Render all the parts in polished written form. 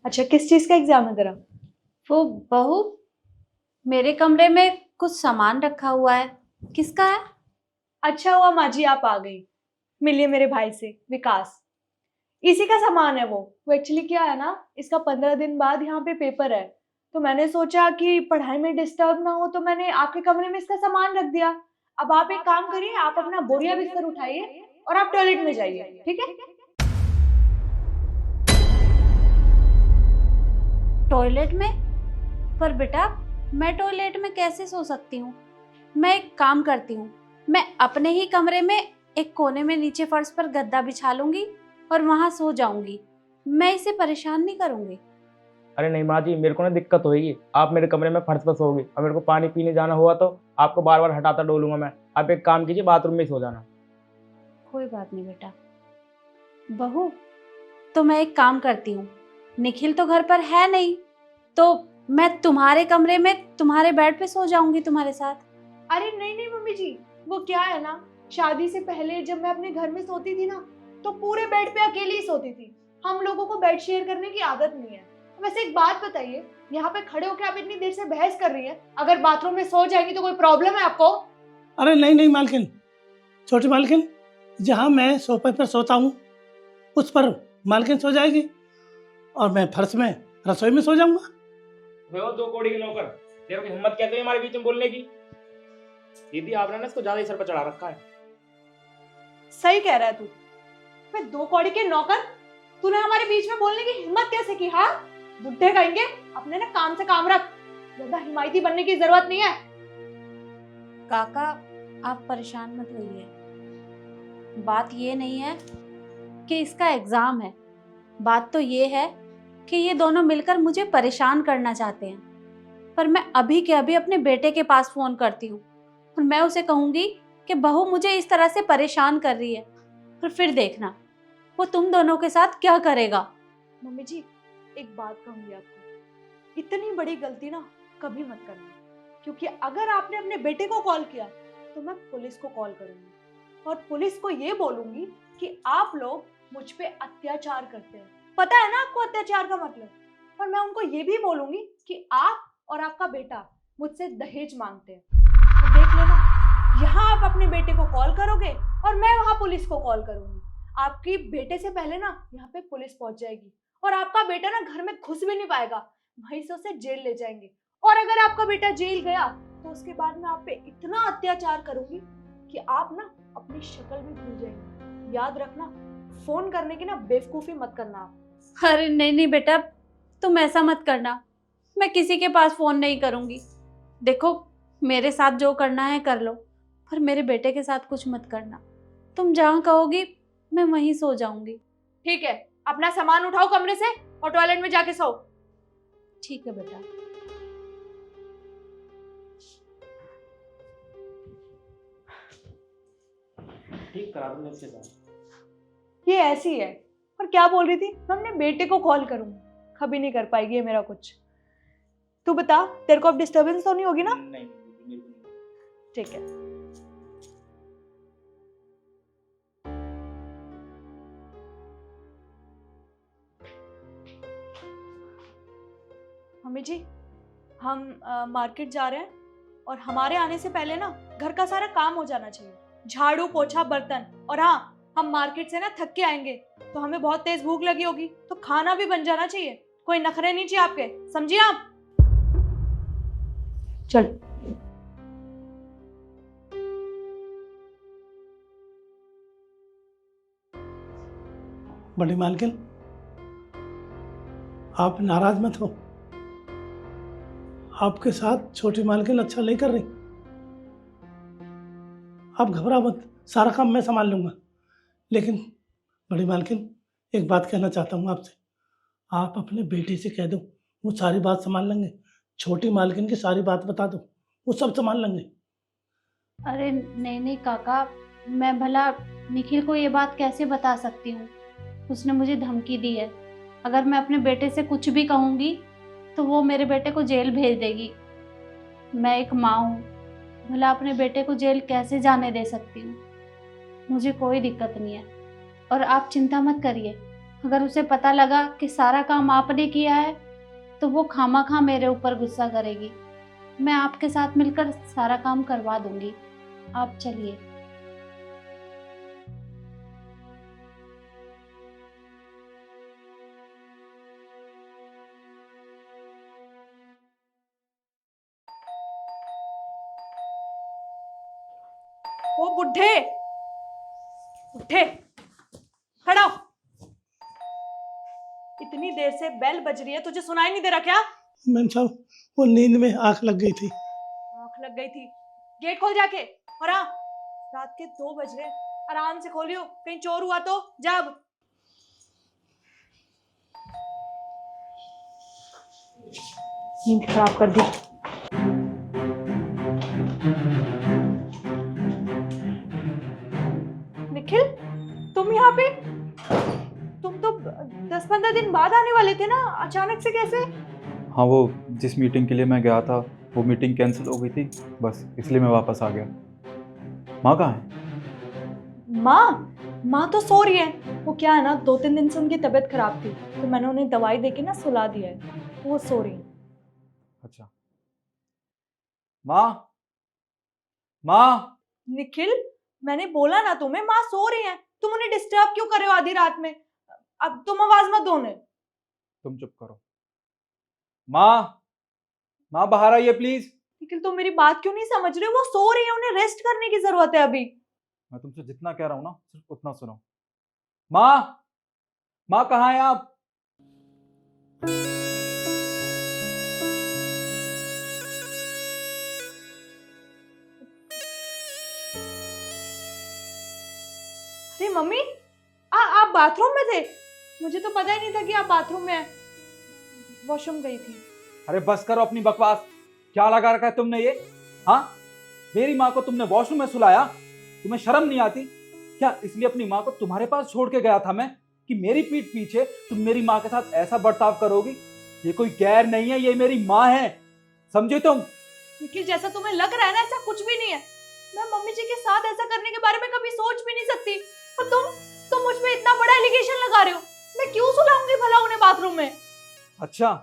अच्छा, किस चीज का एग्जाम है तेरा? वो बहू, मेरे कमरे में कुछ सामान रखा हुआ है। किसका है? अच्छा हुआ माँ जी आप आ गई। मिलिए मेरे भाई से, विकास। इसी का सामान है वो एक्चुअली क्या है ना, इसका 15 दिन बाद यहाँ पे पेपर है। तो मैंने सोचा कि पढ़ाई में डिस्टर्ब ना हो, तो मैंने आपके कमरे में इसका सामान रख दिया। अब आप एक काम करिए, आप अपना बोरिया बिस्तर उठाइए और आप टॉयलेट में जाइए, ठीक है? टॉयलेट में? पर बेटा, मैं टॉयलेट में कैसे सो सकती हूँ? मैं एक काम करती हूँ, मैं अपने ही कमरे में एक कोने में नीचे फर्श पर गद्दा बिछा लूंगी और वहां सो जाऊंगी। मैं इसे परेशान नहीं करूंगी। अरे नहीं माँ जी, मेरे को ना दिक्कत होगी। आप मेरे कमरे में फर्श पर सोओगे और मेरे को पानी पीने जाना हुआ तो आपको बार बार हटाता डोलूंगा मैं। आप एक काम कीजिए, बाथरूम में ही सो जाना। कोई बात नहीं बेटा। बहू, तो मैं एक काम करती हूँ, निखिल तो घर पर है नहीं, तो मैं तुम्हारे कमरे में तुम्हारे बेड पे सो जाऊंगी तुम्हारे साथ। अरे नहीं नहीं मम्मी जी, वो क्या है ना, शादी से पहले जब मैं अपने घर में सोती थी ना, तो पूरे बेड पे अकेली ही सोती थी। हम लोगों को बेड शेयर करने की आदत नहीं है। वैसे एक बात बताइए, यहाँ पे खड़े होकर आप इतनी देर से बहस कर रही हैं, अगर बाथरूम में सो जाएंगी तो कोई प्रॉब्लम है आपको? अरे नहीं नहीं मालकिन, छोटी मालकिन, जहाँ मैं सोफे पर सोता हूँ उस पर मालकिन सो जाएगी और मैं फर्श में रसोई में सो जाऊंगा। वे वो 2 कौड़ी के नौकर, तेरे को हिम्मत कैसे हुई हमारे बीच में बोलने की? दीदी आपने ना इसको ज्यादा ही सर पर चढ़ा रखा है। सही कह रहा है तू। मैं 2 कौड़ी के नौकर? तूने हमारे बीच में बोलने की हिम्मत कैसे की? हाँ, बुढ़े कहेंगे। अपने ना काम से काम रख, ज्यादा हिमायती बनने की जरूरत नहीं है। काका, आप परेशान मत होइए। बात ये नहीं है कि इसका एग्जाम है, बात तो ये है कि ये दोनों मिलकर मुझे परेशान करना चाहते हैं। पर मैं अभी के अभी अपने बेटे के पास फोन करती हूँ और मैं उसे कहूंगी कि बहू मुझे इस तरह से परेशान कर रही है, और फिर देखना वो तुम दोनों के साथ क्या करेगा। मम्मी जी, एक बात कहूंगी आपको, इतनी बड़ी गलती ना कभी मत करना, क्योंकि अगर आपने अपने बेटे को कॉल किया तो मैं पुलिस को कॉल करूंगी और पुलिस को ये बोलूंगी कि आप लोग मुझ पे अत्याचार करते हैं। पता है ना आपको अत्याचार का मतलब? और मैं उनको ये भी बोलूंगी कि आप और आपका बेटा मुझसे दहेज मांगते हैं। तो देख लेना, यहाँ आप अपने बेटे को कॉल करोगे और मैं वहां पुलिस को कॉल करूंगी। आपकी बेटे से पहले ना यहाँ पे पुलिस पहुंच जाएगी और आपका बेटा ना घर में घुस भी नहीं पाएगा, वहीं से उसे जेल ले जाएंगे। और अगर आपका बेटा जेल गया तो उसके बाद मैं आप पे इतना अत्याचार करूंगी कि आप ना अपनी शक्ल भी भूल जाएंगे। याद रखना, फोन करने की ना बेवकूफी मत करना आप। अरे नहीं नहीं बेटा, तुम ऐसा मत करना, मैं किसी के पास फोन नहीं करूंगी। देखो, मेरे साथ जो करना है कर लो, पर मेरे बेटे के साथ कुछ मत करना। तुम जहाँ कहोगी मैं वहीं सो जाऊंगी। ठीक है, अपना सामान उठाओ कमरे से और टॉयलेट में जाके सो। ठीक है बेटा। ठीक करा दूंगा इसके साथ। ये ऐसी है। और क्या बोल रही थी? मैं अपने बेटे को कॉल करूंगी, कभी नहीं कर पाएगी ये मेरा कुछ। तू बता, तेरे को अब डिस्टरबेंस तो नहीं होगी ना? नहीं मेरे को नहीं। ठीक है। मम्मी जी, हम मार्केट जा रहे हैं और हमारे आने से पहले ना घर का सारा काम हो जाना चाहिए, झाड़ू पोछा बर्तन। और हाँ, हम मार्केट से ना थक के आएंगे तो हमें बहुत तेज भूख लगी होगी, तो खाना भी बन जाना चाहिए। कोई नखरे नहीं चाहिए आपके, समझिए आप? चल। बड़ी मालकिन, आप नाराज मत हो। आपके साथ छोटी मालकिन अच्छा नहीं कर रही। आप घबरा मत, सारा काम मैं संभाल लूंगा। लेकिन बड़ी मालकिन, एक बात कहना चाहता हूँ आपसे। आप अपने बेटे से कह दो, वो सारी बात संभाल लेंगे। छोटी मालकिन की सारी बात बता दो, वो सब संभाल लेंगे। अरे नहीं नहीं काका, मैं भला निखिल को ये बात कैसे बता सकती हूँ? उसने मुझे धमकी दी है, अगर मैं अपने बेटे से कुछ भी कहूँगी तो वो मेरे बेटे को जेल भेज देगी। मैं एक माँ हूँ, भला अपने बेटे को जेल कैसे जाने दे सकती हूँ? मुझे कोई दिक्कत नहीं है और आप चिंता मत करिए, अगर उसे पता लगा कि सारा काम आपने किया है तो वो खामा मेरे ऊपर गुस्सा करेगी। मैं आपके साथ मिलकर सारा काम करवा दूंगी, आप चलिए। ओ बुढ़े, उठे, खड़ा हो। इतनी देर से बेल बज रही है, तुझे सुनाई नहीं दे रहा क्या? मैम साहब, वो नींद में आंख लग गई थी। आंख लग गई थी? गेट खोल जाके। और हाँ, रात के 2 बज रहे, आराम से खोलियो, कहीं चोर हुआ तो। जा अब। नींद खराब कर दी। निखिल, तुम यहाँ पे? तुम तो 10-15 दिन बाद आने वाले थे ना, अचानक से कैसे? हाँ, वो जिस मीटिंग के लिए मैं गया था वो मीटिंग कैंसिल हो गई थी, बस इसलिए मैं वापस आ गया। माँ कहाँ है? माँ तो सो रही है। वो क्या है ना, 2-3 दिन से उनकी तबीयत खराब थी, तो मैंने उन्हें दवाई देके ना सुला दिया है, तो वो सो रही है। अच्छा। माँ, माँ। निखिल, मैंने बोला ना तुम्हें, माँ सो रही है, तुम उन्हें डिस्टर्ब क्यों कर रहे हो आधी रात में? अब तुम आवाज मत दो उन्हें। तुम चुप करो। माँ, माँ बाहर आइए प्लीज। निखिल, तुम मेरी बात क्यों नहीं समझ रहे हो? वो सो रही है, उन्हें रेस्ट करने की जरूरत है अभी। मैं तुमसे जितना कह रहा हूँ ना सिर्फ उतना सुनो। माँ, माँ कहाँ हैं आप? अरे मम्मी, आप बाथरूम में थे? मुझे तो पता ही नहीं था कि आप बाथरूम में हैं। वॉशरूम गई थी। अरे बस करो अपनी बकवास। क्या लगा रखा है तुमने ये? हाँ, मेरी माँ को तुमने वॉशरूम में सुलाया? तुम्हें शर्म नहीं आती क्या? इसलिए अपनी माँ को तुम्हारे पास छोड़ के गया था मैं कि मेरी पीठ पीछे तुम मेरी माँ के साथ ऐसा बर्ताव करोगी? ये कोई गैर नहीं है, ये मेरी माँ है, समझे तुम? निखिल, जैसा तुम्हें लग रहा है ना, ऐसा कुछ भी नहीं है। मैं मम्मी जी के साथ ऐसा करने के बारे में कभी सोच भी नहीं सकती। और तुम मुझ पे इतना बड़ा एलिगेशन लगा रहे हो। मैं क्यों सुलाऊंगी भला उन्हें बाथरूम में? अच्छा,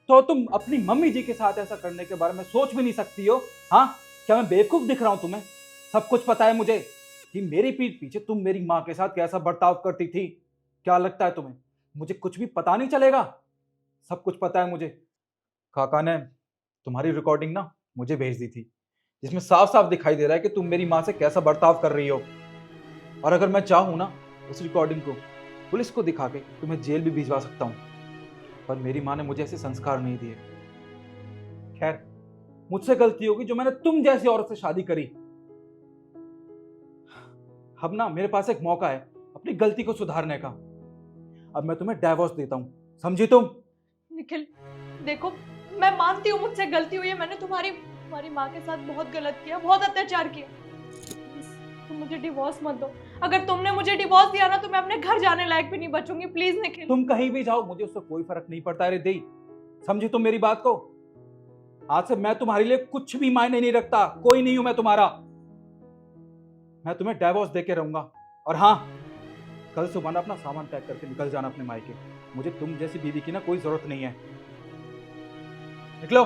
तो तुम अपनी मम्मी जी के साथ ऐसा करने के बारे में सोच भी नहीं सकती हो? हाँ, क्या मैं बेवकूफ दिख रहा हूं तुम्हें? सब कुछ पता है मुझे कि मेरी पीठ पीछे तुम मेरी माँ के साथ कैसा बर्ताव करती थी। क्या लगता है तुम्हें मुझे कुछ भी पता नहीं चलेगा? सब कुछ पता है मुझे। काका ने तुम्हारी रिकॉर्डिंग ना मुझे भेज दी थी, जिसमें साफ साफ दिखाई दे रहा है कि तुम मेरी माँ से कैसा बर्ताव कर रही हो। और अगर मैं चाहूं ना, उस रिकॉर्डिंग को पुलिस को दिखा के तुम्हें जेल भी भिजवा सकता हूं, पर मेरी माँ ने मुझे ऐसे संस्कार नहीं दिए। खैर, मुझसे गलती होगी जो मैंने तुम जैसी औरत से शादी करी। अब ना मेरे पास एक मौका है अपनी गलती को सुधारने का। अब मैं तुम्हें डाइवोर्स देता हूं, समझी तुम? निखिल, देखो, मैं मानती हूँ मुझसे गलती हुई है। मैंने तुम्हारी माँ के साथ बहुत गलत किया, बहुत अत्याचार किया। प्लीज, तुम मुझे डिवोर्स मत दो। अगर तुमने मुझे डिवोर्स दिया ना, तो मैं अपने घर जाने लायक भी नहीं बचूंगी। प्लीज निखिल। तुम कहीं भी जाओ, मुझे उससे कोई फर्क नहीं पड़ता। अरे देई, समझी तुम मेरी बात को? आज से मैं तुम्हारे लिए कुछ भी मायने नहीं रखता, कोई नहीं हूं मैं तुम्हारा। मैं तुम्हें डाइवोर्स देके रहूंगा। और हाँ, कल सुबह ना अपना सामान पैक करके निकल जाना अपने मायके। मुझे तुम जैसी बीवी की ना कोई जरूरत नहीं है। निकलो।